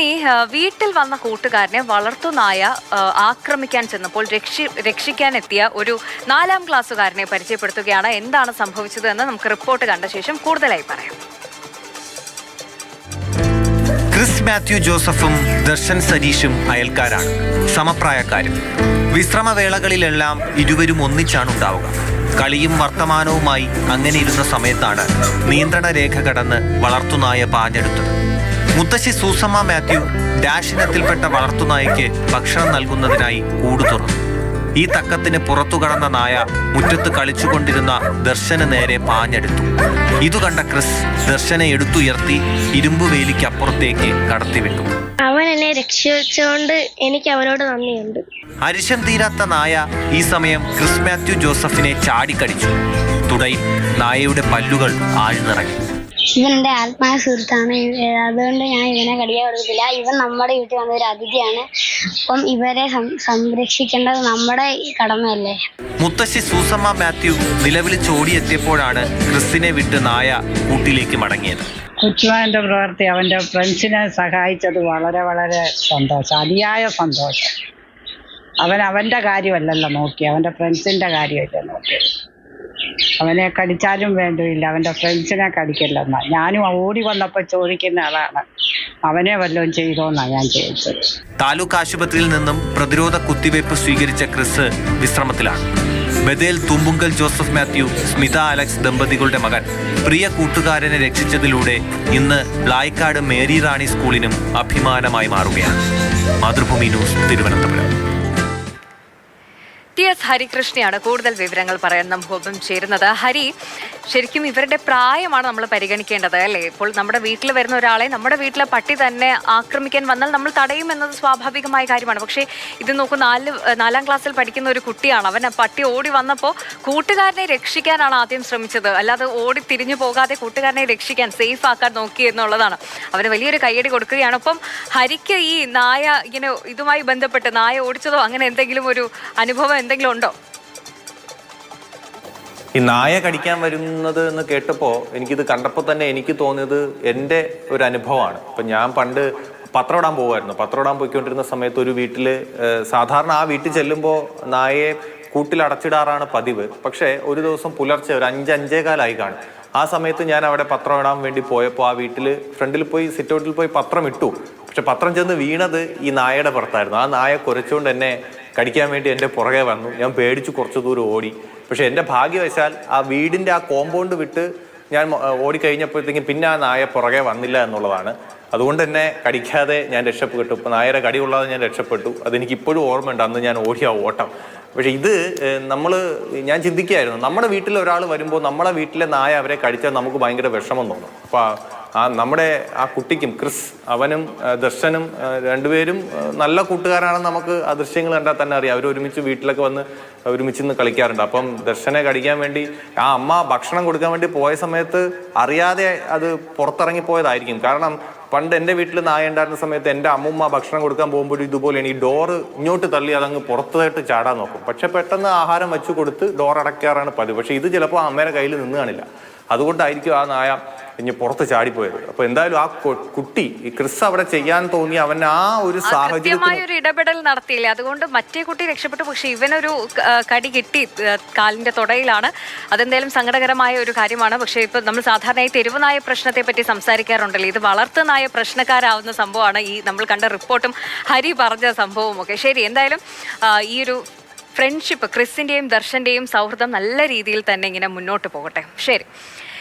ഇനി വീട്ടിൽ വന്ന കൂട്ടുകാരനെ വളർത്തുനായ ആക്രമിക്കാൻ ചെന്നപ്പോൾ രക്ഷിക്കാനെത്തിയ ഒരു 4ാം ക്ലാസ്സുകാരനെ പരിചയപ്പെടുത്തുകയാണ്. എന്താണ് സംഭവിച്ചത് എന്ന് നമുക്ക് റിപ്പോർട്ട് കണ്ട ശേഷം കൂടുതലായി പറയാം. ക്രിസ് മാത്യു ജോസഫും ദർശൻ സരീഷും അയൽക്കാരാണ്, സമപ്രായക്കാരും. വിശ്രമവേളകളിലെല്ലാം ഇരുവരും ഒന്നിച്ചാണ് ഉണ്ടാവുക. കളിയും വർത്തമാനവുമായി അങ്ങനെ ഇരുന്ന സമയത്താണ് നിയന്ത്രണ രേഖ കടന്ന് വളർത്തുനായ പാഞ്ഞെടുത്തത്. മുത്തശ്ശി സൂസമ്മ മാത്യു ഡാഷിനത്തിൽപ്പെട്ട വളർത്തുനായയ്ക്ക് ഭക്ഷണം നൽകുന്നതിനായി കൂട് തുറന്നു. ഈ തക്കത്തിന് പുറത്തു കടന്ന നായ മുറ്റത്ത് കളിച്ചുകൊണ്ടിരുന്ന ദർശന് നേരെ പാഞ്ഞെടുത്തു. ഇതു കണ്ട ക്രിസ് ദർശനെ എടുത്തുയർത്തി ഇരുമ്പ് വേലിക്കപ്പുറത്തേക്ക് കടത്തിവിട്ടു. അവൻ എന്നെ രക്ഷിച്ചോണ്ട് എനിക്ക് അവനോട് നന്ദിയുണ്ട്. അരിശം തീരാത്ത നായ ഈ സമയം ക്രിസ് മാത്യു ജോസഫിനെ ചാടിക്കടിച്ചു. തുടയിൽ നായയുടെ പല്ലുകൾ ആഴ്ന്നിറങ്ങി. ഇവൻ എൻ്റെ ആത്മായ സുഹൃത്താണ്, അതുകൊണ്ട് ഞാൻ ഇവനെ കടിക്കാൻ കൊടുക്കില്ല. ഇവൻ നമ്മുടെ വീട്ടിൽ വന്ന ഒരു അതിഥിയാണ്. അപ്പം ഇവരെ സംരക്ഷിക്കേണ്ടത് നമ്മുടെ കടമയല്ലേ. മുത്തശ്ശി സൂസമ്മ മാത്യു നിലവിളിച്ചോടിയെത്തിയപ്പോഴാണ് ക്രിസിനെ വിട്ട് നായ കൂട്ടിലേക്ക് മടങ്ങിയത്. കൊച്ചുമാൻ്റെ പ്രവൃത്തി അവൻ്റെ ഫ്രണ്ട്സിനെ സഹായിച്ചത് വളരെ വളരെ സന്തോഷം, അതിയായ സന്തോഷം. അവൻ്റെ കാര്യമല്ലല്ലോ നോക്കി, അവൻ്റെ ഫ്രണ്ട്സിൻ്റെ കാര്യമല്ല നോക്കിയത്. അവനെ കടിച്ചാലും വേണ്ടില്ല, അവൻ്റെ ഫ്രണ്ട്സിനെ കടിക്കില്ലെന്ന. ഞാനും ഓടി വന്നപ്പോൾ ചോദിക്കുന്ന ആളാണ്, അവനെ വല്ലതും ചെയ്തോന്നാണ് ഞാൻ ചോദിച്ചത്. താലൂക്ക് ആശുപത്രിയിൽ നിന്നും പ്രതിരോധ കുത്തിവയ്പ് സ്വീകരിച്ച ക്രിസ് വിശ്രമത്തിലാണ്. ബദേൽ Thumpunkal Joseph Mathew, Smitha Alex ദമ്പതികളുടെ മകൻ പ്രിയ കൂട്ടുകാരനെ രക്ഷിച്ചതിലൂടെ ഇന്ന് ബ്ലായ്ക്കാട് മേരി റാണി സ്കൂളിനും അഭിമാനമായി മാറുകയാണ്. മാതൃഭൂമി ന്യൂസ്, തിരുവനന്തപുരം. TS ഹരികൃഷ്ണയാണ് കൂടുതൽ വിവരങ്ങൾ പറയാൻ നമുക്കൊപ്പം ചേരുന്നത്. ഹരി, ശരിക്കും ഇവരുടെ പ്രായമാണ് നമ്മൾ പരിഗണിക്കേണ്ടത് അല്ലേ? ഇപ്പോൾ നമ്മുടെ വീട്ടിൽ വരുന്ന ഒരാളെ നമ്മുടെ വീട്ടിലെ പട്ടി തന്നെ ആക്രമിക്കാൻ വന്നാൽ നമ്മൾ തടയും എന്നത് സ്വാഭാവികമായ കാര്യമാണ്. പക്ഷേ ഇത് നോക്കൂ, 4ാം ക്ലാസ്സിൽ പഠിക്കുന്ന ഒരു കുട്ടിയാണ്. അവൻ പട്ടി ഓടി വന്നപ്പോൾ കൂട്ടുകാരനെ രക്ഷിക്കാനാണ് ആദ്യം ശ്രമിച്ചത്, അല്ലാതെ ഓടി തിരിഞ്ഞു പോകാതെ കൂട്ടുകാരനെ രക്ഷിക്കാൻ, സേഫ് ആക്കാൻ നോക്കി എന്നുള്ളതാണ്. അവന് വലിയൊരു കയ്യടി കൊടുക്കുകയാണ്. അപ്പം ഹരിക്ക് ഈ നായ ഇങ്ങനെ ഇതുമായി ബന്ധപ്പെട്ട് നായ ഓടിച്ചതോ അങ്ങനെ എന്തെങ്കിലും ഒരു അനുഭവം എന്തെങ്കിലും ഉണ്ടോ? ഈ നായ കടിക്കാൻ വരുന്നത് എന്ന് കേട്ടപ്പോൾ എനിക്കിത് കണ്ടപ്പോൾ തന്നെ എനിക്ക് തോന്നിയത് എൻ്റെ ഒരു അനുഭവമാണ്. ഇപ്പം ഞാൻ പണ്ട് പത്രം ഇടാൻ പോകുമായിരുന്നു. പത്രം ഇടാൻ പോയിക്കൊണ്ടിരുന്ന സമയത്ത് ഒരു വീട്ടിൽ, സാധാരണ ആ വീട്ടിൽ ചെല്ലുമ്പോൾ നായയെ കൂട്ടിൽ അടച്ചിടാറാണ് പതിവ്. പക്ഷേ ഒരു ദിവസം പുലർച്ചെ ഒരു 5-5:15 കാണും. ആ സമയത്ത് ഞാൻ അവിടെ പത്രം ഇടാൻ വേണ്ടി പോയപ്പോൾ ആ വീട്ടിൽ ഫ്രണ്ടിൽ പോയി സിറ്റ് ഔട്ടിൽ പോയി പത്രം ഇട്ടു. പക്ഷെ പത്രം ചെന്ന് വീണത് ഈ നായയുടെ പുറത്തായിരുന്നു. ആ നായ കുരച്ചുകൊണ്ട് എന്നെ കടിക്കാൻ വേണ്ടി എൻ്റെ പുറകെ വന്നു. ഞാൻ പേടിച്ച് കുറച്ച് ദൂരം ഓടി. പക്ഷെ എൻ്റെ ഭാഗ്യവശാൽ ആ വീടിൻ്റെ ആ കോമ്പൗണ്ട് വിട്ട് ഞാൻ ഓടിക്കഴിഞ്ഞപ്പോഴത്തേക്കും പിന്നെ ആ നായ പുറകെ വന്നില്ല എന്നുള്ളതാണ്. അതുകൊണ്ട് തന്നെ കടിക്കാതെ ഞാൻ രക്ഷപ്പെട്ടു. ഇപ്പം നായയുടെ കടി കൊള്ളാതെ ഞാൻ രക്ഷപ്പെട്ടു. അതെനിക്കിപ്പോഴും ഓർമ്മയുണ്ട്, അന്ന് ഞാൻ ഓടിയ ഓട്ടം. പക്ഷെ ഇത് ഞാൻ ചിന്തിക്കുകയായിരുന്നു, നമ്മുടെ വീട്ടിൽ ഒരാൾ വരുമ്പോൾ നമ്മളെ വീട്ടിലെ നായ അവരെ കടിച്ചാൽ നമുക്ക് ഭയങ്കര വിഷമം തോന്നും. അപ്പോൾ നമ്മുടെ ആ കുട്ടിക്കും, ക്രിസ്, അവനും ദർശനും രണ്ടുപേരും നല്ല കൂട്ടുകാരാണെന്ന് നമുക്ക് ആ ദൃശ്യങ്ങൾ കണ്ടാൽ തന്നെ അറിയാം. അവർ ഒരുമിച്ച് വീട്ടിലൊക്കെ വന്ന് ഒരുമിച്ച് നിന്ന് കളിക്കാറുണ്ട്. അപ്പം ദർശനെ കടിക്കാൻ വേണ്ടി ആ അമ്മ ഭക്ഷണം കൊടുക്കാൻ വേണ്ടി പോയ സമയത്ത് അറിയാതെ അത് പുറത്തിറങ്ങിപ്പോയതായിരിക്കും. കാരണം പണ്ട് എൻ്റെ വീട്ടിൽ നായ ഉണ്ടായിരുന്ന സമയത്ത് എൻ്റെ അമ്മൂമ്മ ഭക്ഷണം കൊടുക്കാൻ പോകുമ്പോഴും ഇതുപോലെയാണ്. ഈ ഡോറ് ഇങ്ങോട്ട് തള്ളി അതങ്ങ് പുറത്തായിട്ട് ചാടാൻ നോക്കും. പക്ഷെ പെട്ടെന്ന് ആഹാരം വെച്ച് കൊടുത്ത് ഡോർ അടയ്ക്കാറാണ് പതിവ്. പക്ഷെ ഇത് ചിലപ്പോൾ അമ്മയുടെ കയ്യിൽ നിന്ന് കാണില്ല. അതുകൊണ്ടായിരിക്കും ആ നായ ഇനി പുറത്ത് ചാടിപ്പോയത്. അപ്പൊ എന്തായാലും ആ കുട്ടി, ഈ ക്രിസ് അവിടെ ചെയ്യാൻ തോന്നി അവൻ ആ ഒരു സാഹചര്യമായ ഒരു ഇടപെടൽ നടത്തിയില്ല. അതുകൊണ്ട് മറ്റേ കുട്ടി രക്ഷപ്പെട്ടു. പക്ഷെ ഇവനൊരു കടി കിട്ടി കാലിന്റെ തൊടയിലാണ്. അതെന്തായാലും സങ്കടകരമായ ഒരു കാര്യമാണ്. പക്ഷെ ഇപ്പൊ നമ്മൾ സാധാരണയായി തെരുവുനായ പ്രശ്നത്തെ പറ്റി സംസാരിക്കാറുണ്ടല്ലോ. ഇത് വളർത്തുനായ പ്രശ്നക്കാരാവുന്ന സംഭവമാണ് ഈ നമ്മൾ കണ്ട റിപ്പോർട്ടും ഹരി പറഞ്ഞ സംഭവവും ഒക്കെ. ശരി, എന്തായാലും ഈ ഒരു ഫ്രണ്ട്ഷിപ്പ്, ക്രിസിന്റെയും ദർശന്റെയും സൗഹൃദം നല്ല രീതിയിൽ തന്നെ ഇങ്ങനെ മുന്നോട്ട് പോകട്ടെ. ശരി.